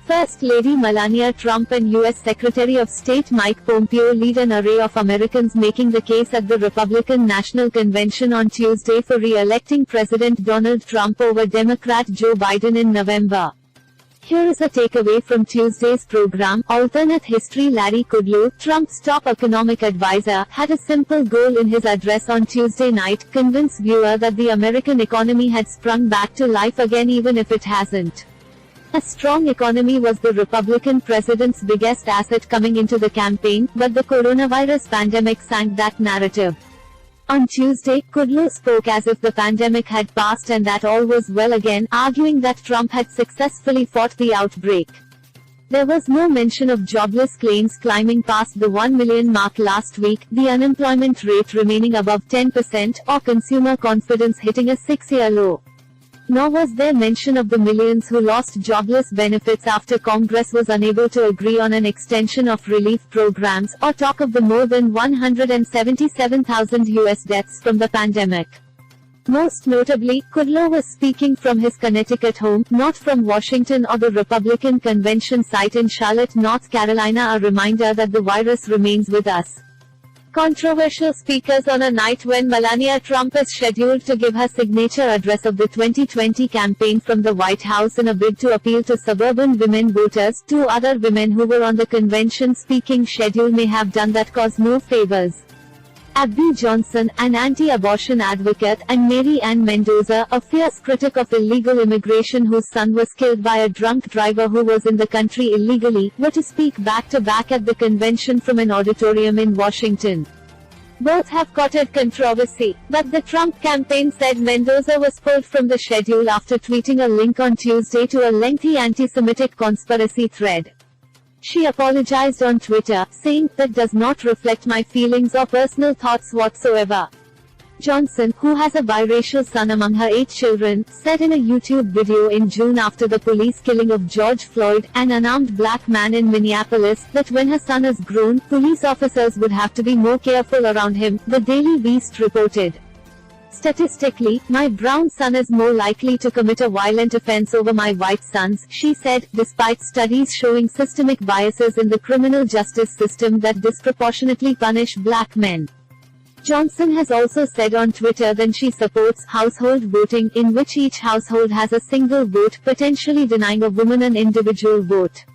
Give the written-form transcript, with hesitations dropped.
First Lady Melania Trump and U.S. Secretary of State Mike Pompeo lead an array of Americans making the case at the Republican National Convention on Tuesday for re-electing President Donald Trump over Democrat Joe Biden in November. Here is a takeaway from Tuesday's program. Alternate history. Larry Kudlow, Trump's top economic advisor, had a simple goal in his address on Tuesday night: convince viewers that the American economy had sprung back to life again even if it hasn't. A strong economy was the Republican president's biggest asset coming into the campaign, but the coronavirus pandemic sank that narrative. On Tuesday, Kudlow spoke as if the pandemic had passed and that all was well again, arguing that Trump had successfully fought the outbreak. There was no mention of jobless claims climbing past the 1 million mark last week, the unemployment rate remaining above 10%, or consumer confidence hitting a 6-year low. Nor was there mention of the millions who lost jobless benefits after Congress was unable to agree on an extension of relief programs, or talk of the more than 177,000 U.S. deaths from the pandemic. Most notably, Kudlow was speaking from his Connecticut home, not from Washington or the Republican convention site in Charlotte, North Carolina, a reminder that the virus remains with us. Controversial speakers on a night when Melania Trump is scheduled to give her signature address of the 2020 campaign from the White House in a bid to appeal to suburban women voters. Two other women who were on the convention speaking schedule may have done that cause no favors. Abby Johnson, an anti-abortion advocate, and Mary Ann Mendoza, a fierce critic of illegal immigration whose son was killed by a drunk driver who was in the country illegally, were to speak back-to-back at the convention from an auditorium in Washington. Both have courted controversy, but the Trump campaign said Mendoza was pulled from the schedule after tweeting a link on Tuesday to a lengthy anti-Semitic conspiracy thread. She apologized on Twitter, saying, "That does not reflect my feelings or personal thoughts whatsoever." Johnson, who has a biracial son among her 8 children, said in a YouTube video in June after the police killing of George Floyd, an unarmed black man in Minneapolis, that when her son is grown, police officers would have to be more careful around him, the Daily Beast reported. "Statistically, my brown son is more likely to commit a violent offense over my white sons," she said, despite studies showing systemic biases in the criminal justice system that disproportionately punish black men. Johnson has also said on Twitter that she supports household voting, in which each household has a single vote, potentially denying a woman an individual vote.